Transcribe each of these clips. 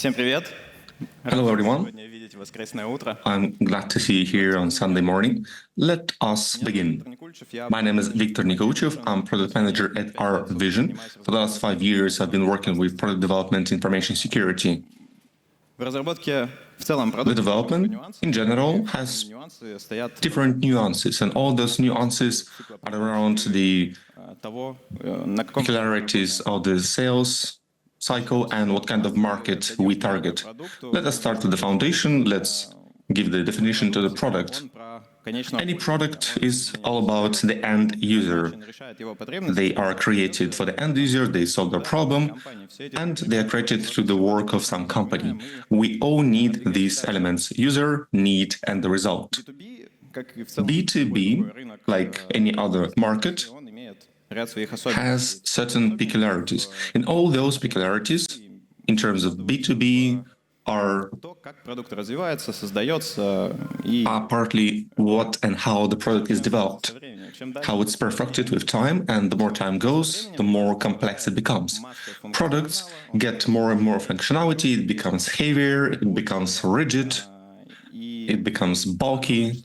Всем привет. Hello, everyone. Сегодня видеть воскресное утро. I'm glad to see you here on Sunday morning. Let us begin. My name is Viktor Nikulichev. I'm product manager at our Vision. For the last 5 years, I've been working with product development, information security. В разработке в целом The продукта development, in general, has нюансы стоят different nuances, and all those nuances are around the того, на каком peculiarities of the sales cycle and what kind of market we target. Let us start with the foundation. Let's give the definition to the product. Any product is all about the end user. They are created for the end user, they solve their problem, and they are created through the work of some company. We all need these elements: user, need, and the result. B2B, like any other market, has certain peculiarities. And all those peculiarities, in terms of B2B, are partly what and how the product is developed, how it's perfected with time, and the more time goes, the more complex it becomes. Products get more and more functionality, it becomes heavier, it becomes rigid, it becomes bulky,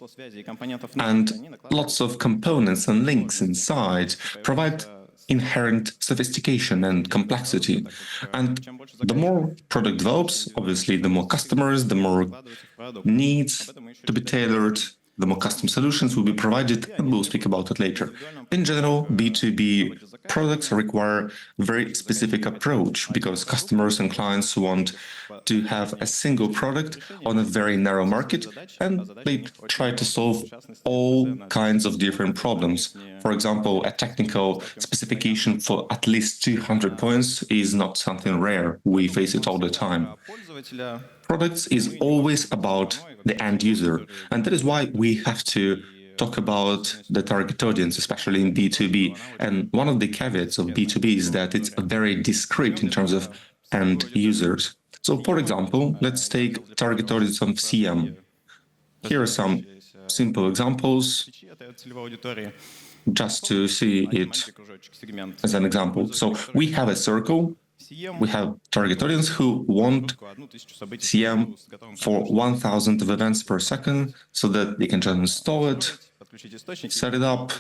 and lots of components and links inside provide inherent sophistication and complexity. And the more product develops, obviously, the more customers, the more needs to be tailored, the more custom solutions will be provided, and we'll speak about it later. In general, B2B products require a very specific approach because customers and clients want to have a single product on a very narrow market, and they try to solve all kinds of different problems. For example, a technical specification for at least 200 points is not something rare. We face it all the time. Products is always about the end user, and that is why we have to talk about the target audience, especially in B2B. And one of the caveats of B2B is that it's very discrete in terms of end users. So, for example, let's take target audience of SIEM. Here are some simple examples, just to see it as an example. So we have a circle. We have target audience who want SIEM for 1,000 events per second so that they can just install it, set it up,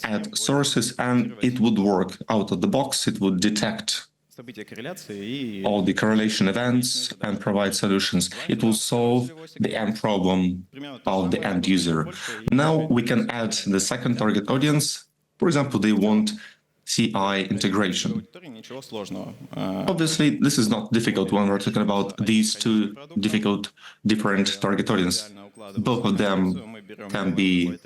add sources, and it would work out of the box. It would detect all the correlation events and provide solutions. It will solve the end problem of the end user. Now we can add the second target audience. For example, they want CI integration. Obviously, this is not difficult when we're talking about these two different target audiences. Both of them can be,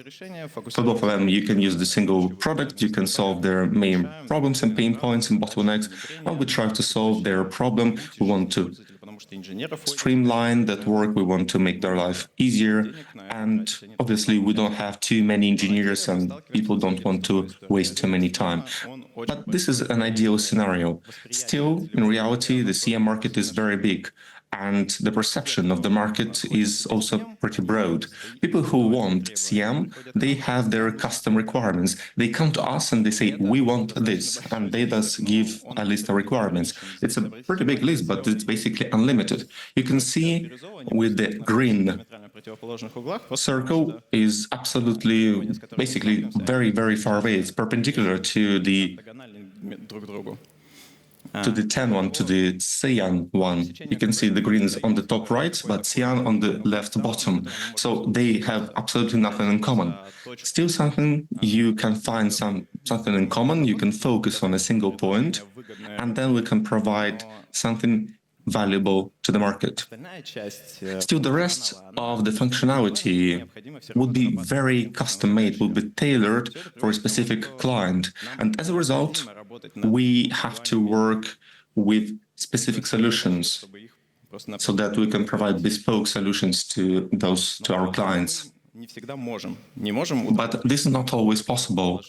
for both of them, you can use the single product, you can solve their main problems and pain points and bottlenecks, and we try to solve their problem. We want to streamline that work, we want to make their life easier, and obviously we don't have too many engineers and people don't want to waste too many time. But this is an ideal scenario. Still, in reality, the CM market is very big, and the perception of the market is also pretty broad. People who want CM, they have their custom requirements. They come to us and they say, we want this, and they just give a list of requirements. It's a pretty big list, but it's basically unlimited. You can see with the green circle is absolutely, basically very, very far away. It's perpendicular to the 10 one, to the cyan one. You can see the green is on the top right, but cyan on the left bottom. So they have absolutely nothing in common. Still something, you can find something in common, you can focus on a single point, and then we can provide something valuable to the market. Still, the rest of the functionality would be very custom-made, would be tailored for a specific client. And as a result, we have to work with specific solutions so that we can provide bespoke solutions to our clients. But this is not always possible.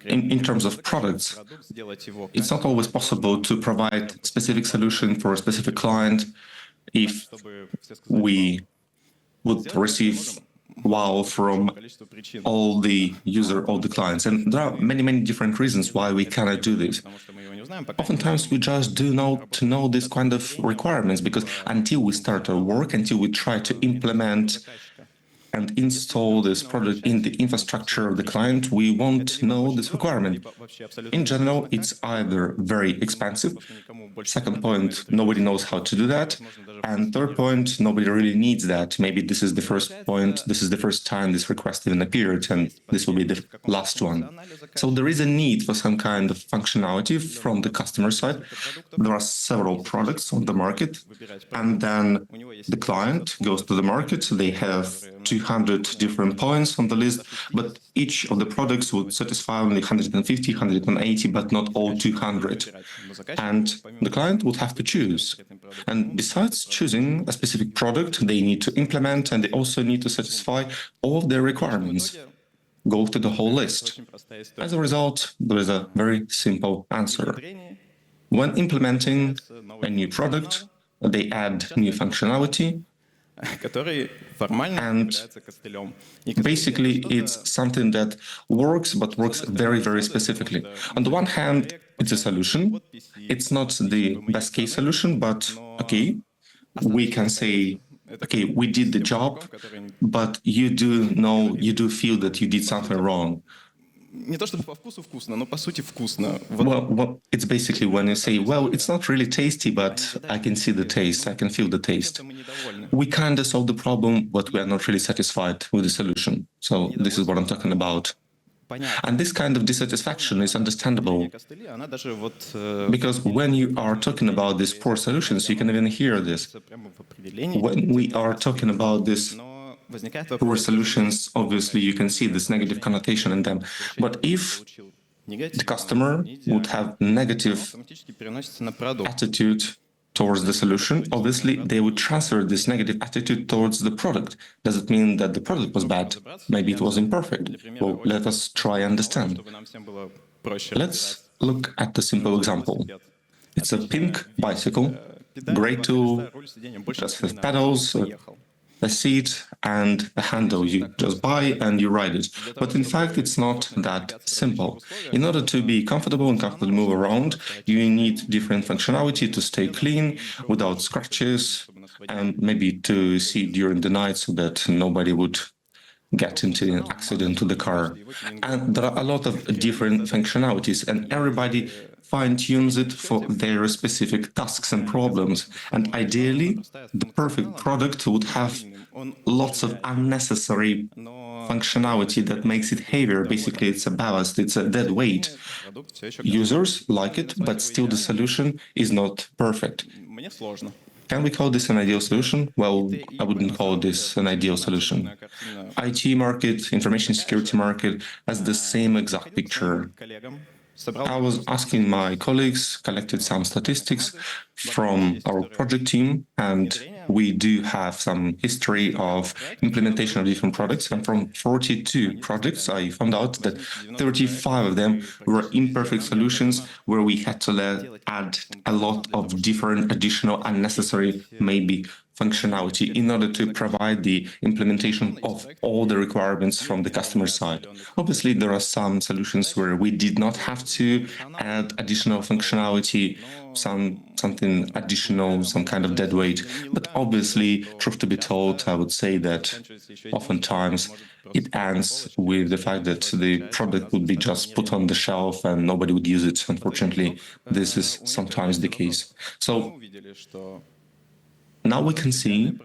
In terms of products, it's not always possible to provide specific solution for a specific client if we would receive wow from all the user, all the clients. And there are many, many different reasons why we cannot do this. Oftentimes we just do not know this kind of requirements, because until we start our work, until we try to implement and install this product in the infrastructure of the client, we won't know this requirement. In general, it's either very expensive. Second point, nobody knows how to do that. And third point, nobody really needs that. Maybe this is the first point, this is the first time this request even appeared, and this will be the last one. So there is a need for some kind of functionality from the customer side. There are several products on the market, and then the client goes to the market. They have 200 different points on the list, but each of the products would satisfy only 150, 180, but not all 200. And the client would have to choose. And besides choosing a specific product, they need to implement, and they also need to satisfy all of their requirements. Go to the whole list. As a result, there is a very simple answer. When implementing a new product, they add new functionality, and basically it's something that works, but works very, very specifically. On the one hand, it's a solution. It's not the best case solution, but okay, we can say, okay, we did the job, but you do know, you do feel that you did something wrong. Не то чтобы по вкусу вкусно, но по сути вкусно. Well, it's basically when you say, well, it's not really tasty, but I can see the taste, I can feel the taste. We kind of solve the problem, but we are not really satisfied with the solution. So this is what I'm talking about. And this kind of dissatisfaction is understandable, because when you are talking about these poor solutions, you can even hear this. When we are talking about this poor solutions, obviously you can see this negative connotation in them. But if the customer would have negative attitude towards the solution, obviously they would transfer this negative attitude towards the product. Does it mean that the product was bad? Maybe it was imperfect. Well, let us try and understand. Let's look at the simple example. It's a pink bicycle, great tool, just with pedals, a seat and a handle. You just buy and you ride it. But in fact, it's not that simple. In order to be comfortable and comfortably move around, you need different functionality to stay clean, without scratches, and maybe to see during the night so that nobody would get into an accident to the car. And there are a lot of different functionalities, and everybody fine-tunes it for their specific tasks and problems. And ideally, the perfect product would have lots of unnecessary functionality that makes it heavier. Basically, it's a ballast, it's a dead weight. Users like it, but still the solution is not perfect. Can we call this an ideal solution? Well, I wouldn't call this an ideal solution. IT market, information security market has the same exact picture. I was asking my colleagues, collected some statistics from our project team, and we do have some history of implementation of different products. And from 42 projects, I found out that 35 of them were imperfect solutions where we had to add a lot of different additional unnecessary, maybe, functionality in order to provide the implementation of all the requirements from the customer side. Obviously, there are some solutions where we did not have to add additional functionality, something additional, some kind of dead weight. But obviously, truth to be told, I would say that oftentimes it ends with the fact that the product would be just put on the shelf and nobody would use it. Unfortunately, this is sometimes the case. So now we can see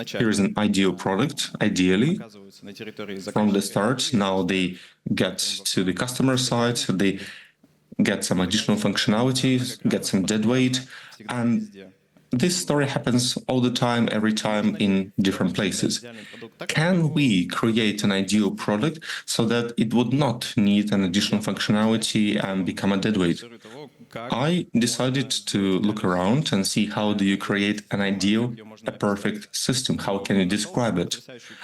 here is an ideal product, ideally, from the start. Now they get to the customer side, they get some additional functionalities, get some dead weight, and this story happens all the time, every time, in different places. Can we create an ideal product so that it would not need an additional functionality and become a deadweight? I decided to look around and see how do you create an ideal, a perfect system, how can you describe it?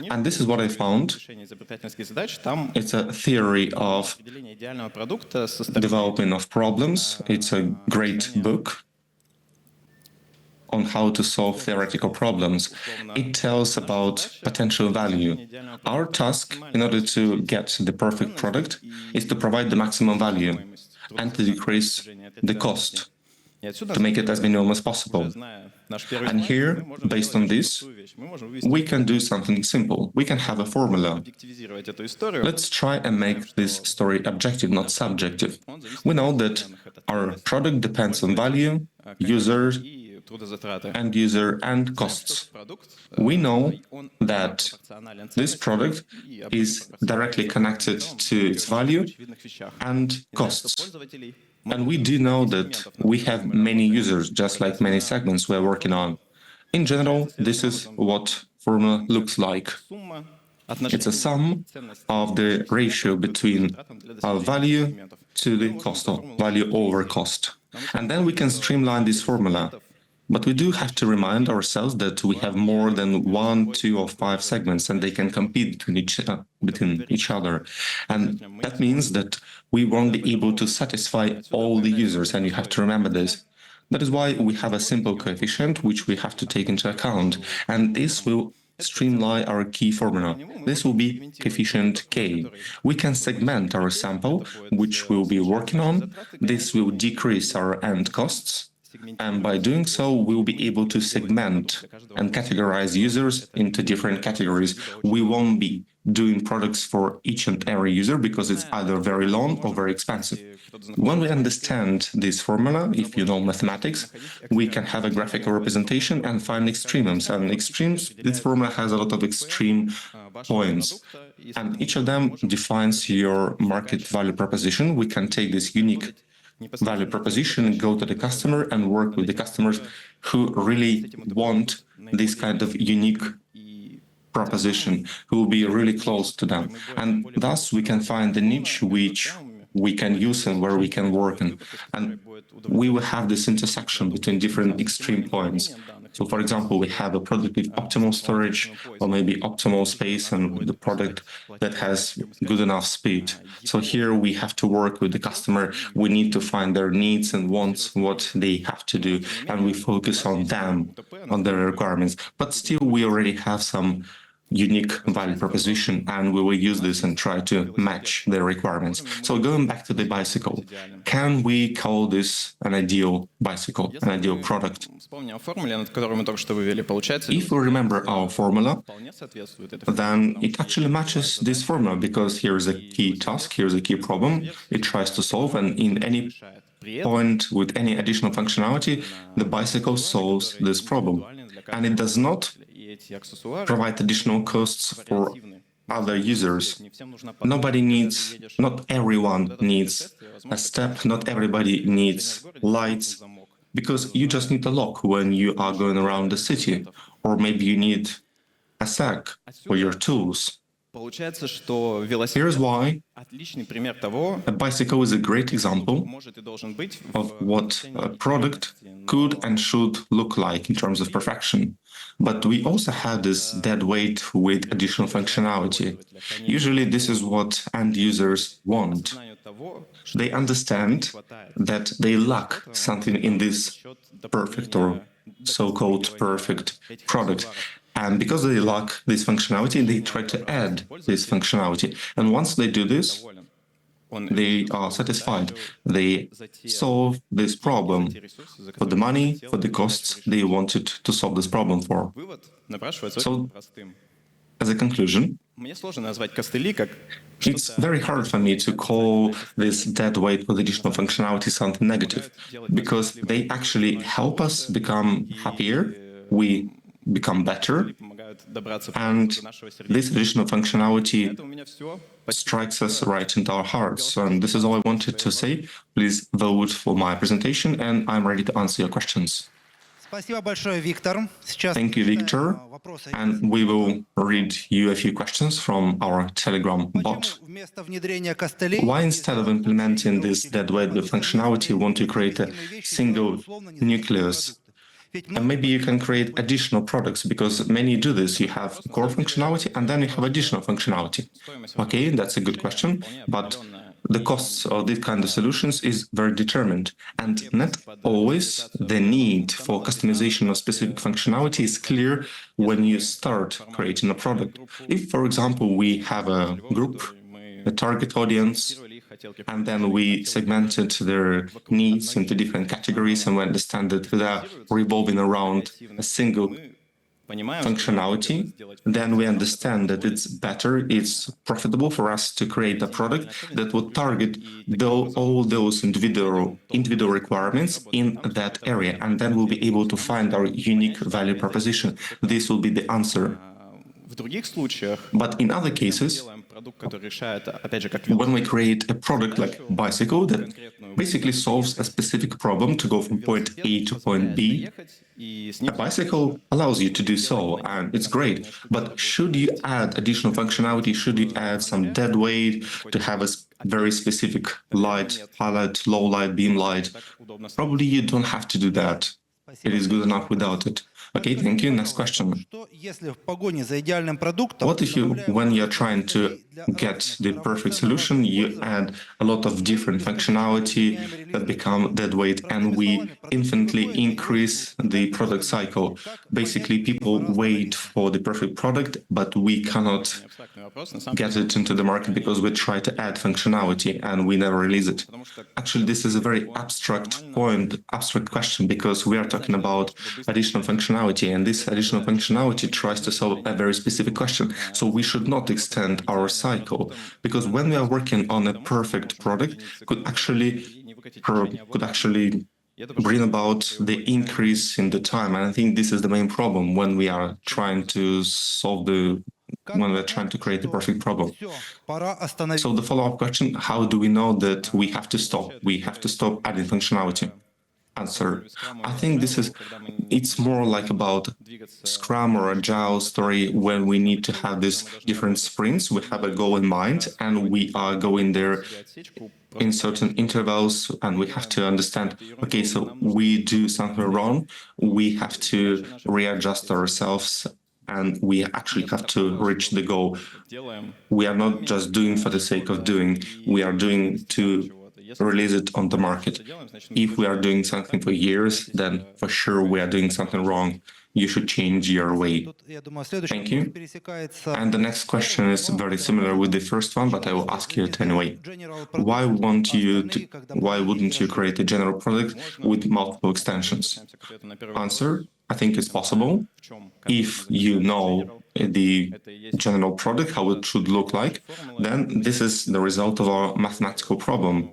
And this is what I found. It's a theory of development of problems. It's a great book on how to solve theoretical problems. It tells about potential value. Our task, in order to get the perfect product, is to provide the maximum value and to decrease the cost, to make it as minimum as possible. And here, based on this, we can do something simple. We can have a formula. Let's try and make this story objective, not subjective. We know that our product depends on value, users, end user, and costs. We know that this product is directly connected to its value and costs. And we do know that we have many users, just like many segments we're working on. In general, this is what formula looks like. It's a sum of the ratio between our value to the cost, of value over cost. And then we can streamline this formula. But we do have to remind ourselves that we have more than 1, 2, or 5 segments, and they can compete between each other. And that means that we won't be able to satisfy all the users, and you have to remember this. That is why we have a simple coefficient which we have to take into account, and this will streamline our key formula. This will be coefficient K. We can segment our sample, which we'll be working on. This will decrease our end costs. And by doing so, we'll be able to segment and categorize users into different categories. We won't be doing products for each and every user because it's either very long or very expensive. When we understand this formula, if you know mathematics, we can have a graphical representation and find extremes. And extremes, this formula has a lot of extreme points. And each of them defines your market value proposition. We can take this unique value proposition, go to the customer and work with the customers who really want this kind of unique proposition, who will be really close to them. And thus we can find the niche which we can use and where we can work in. And we will have this intersection between different extreme points. So, for example, we have a product with optimal storage or maybe optimal space and the product that has good enough speed. So here we have to work with the customer. We need to find their needs and wants, what they have to do, and we focus on them, on their requirements. But still, we already have some unique value proposition, and we will use this and try to match their requirements. So going back to the bicycle, can we call this an ideal bicycle, an ideal product? If we remember our formula, then it actually matches this formula, because here's a key task, here's a key problem it tries to solve, and in any point with any additional functionality, the bicycle solves this problem. And it does not provide additional costs for other users. Nobody needs, not everyone needs a step, not everybody needs lights, because you just need a lock when you are going around the city, or maybe you need a sack for your tools. Here's why a bicycle is a great example of what a product could and should look like in terms of perfection. But we also have this dead weight with additional functionality. Usually this is what end users want. They understand that they lack something in this perfect or so-called perfect product. And because they lack this functionality, they try to add this functionality. And once they do this, they are satisfied. They solve this problem for the money, for the costs they wanted to solve this problem for. So, as a conclusion, it's very hard for me to call this dead weight with additional functionality something negative, because they actually help us become happier. We become better, and this additional functionality strikes us right into our hearts. And this is all I wanted to say. Please vote for my presentation, and I'm ready to answer your questions. Thank you, Victor. And we will read you a few questions from our Telegram bot. Why, instead of implementing this dead weight with functionality, you want to create a single nucleus? And maybe you can create additional products, because many do this. You have core functionality and then you have additional functionality. Okay, that's a good question. But the costs of these kind of solutions is very determined, and not always the need for customization of specific functionality is clear when you start creating a product. If, for example, we have a group, a target audience, and then we segmented their needs into different categories, and we understand that they're revolving around a single functionality, then we understand that it's better, it's profitable for us to create a product that would target all those individual requirements in that area, and then we'll be able to find our unique value proposition. This will be the answer. But in other cases, when we create a product like bicycle that basically solves a specific problem to go from point A to point B, a bicycle allows you to do so, and it's great. But should you add additional functionality, should you add some dead weight to have a very specific light, highlight, low light, beam light? Probably you don't have to do that. It is good enough without it. Okay, thank you. Next question. What if when you're trying to get the perfect solution, you add a lot of different functionality that become dead weight, and we infinitely increase the product cycle? Basically, people wait for the perfect product, but we cannot get it into the market because we try to add functionality and we never release it. Actually, this is a very abstract question, because we are talking about additional functionality, and this additional functionality tries to solve a very specific question. So we should not extend our cycle, because when we are working on a perfect product, could actually bring about the increase in the time. And I think this is the main problem when we are trying to create the perfect problem. So the follow-up question: how do we know that we have to stop? We have to stop adding functionality. Answer: I think it's more like about Scrum or Agile story, when we need to have these different sprints. We have a goal in mind, and we are going there in certain intervals, and we have to understand, okay, so we do something wrong, we have to readjust ourselves, and we actually have to reach the goal. We are not just doing for the sake of doing, we are doing to release it on the market. If we are doing something for years, then for sure we are doing something wrong. You should change your way. Thank you. And the next question is very similar with the first one, but I will ask you it anyway. Why wouldn't you create a general product with multiple extensions? Answer: I think it's possible. If you know the general product, how it should look like, then this is the result of our mathematical problem.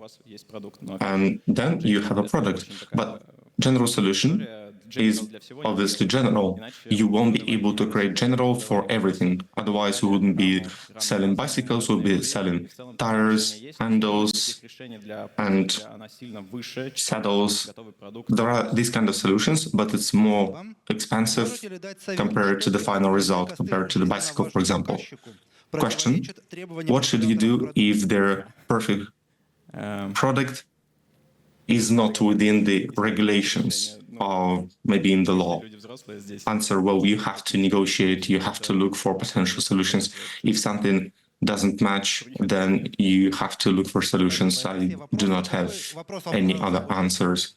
And then you have a product. But general solution is obviously general. You won't be able to create general for everything. Otherwise, we wouldn't be selling bicycles, we'll be selling tires, handles, and saddles. There are these kind of solutions, but it's more expensive compared to the final result, compared to the bicycle, for example. Question: what should you do if their perfect product is not within the regulations, or maybe in the law? Answer: well, you have to negotiate, you have to look for potential solutions. If something doesn't match, then you have to look for solutions. I do not have any other answers.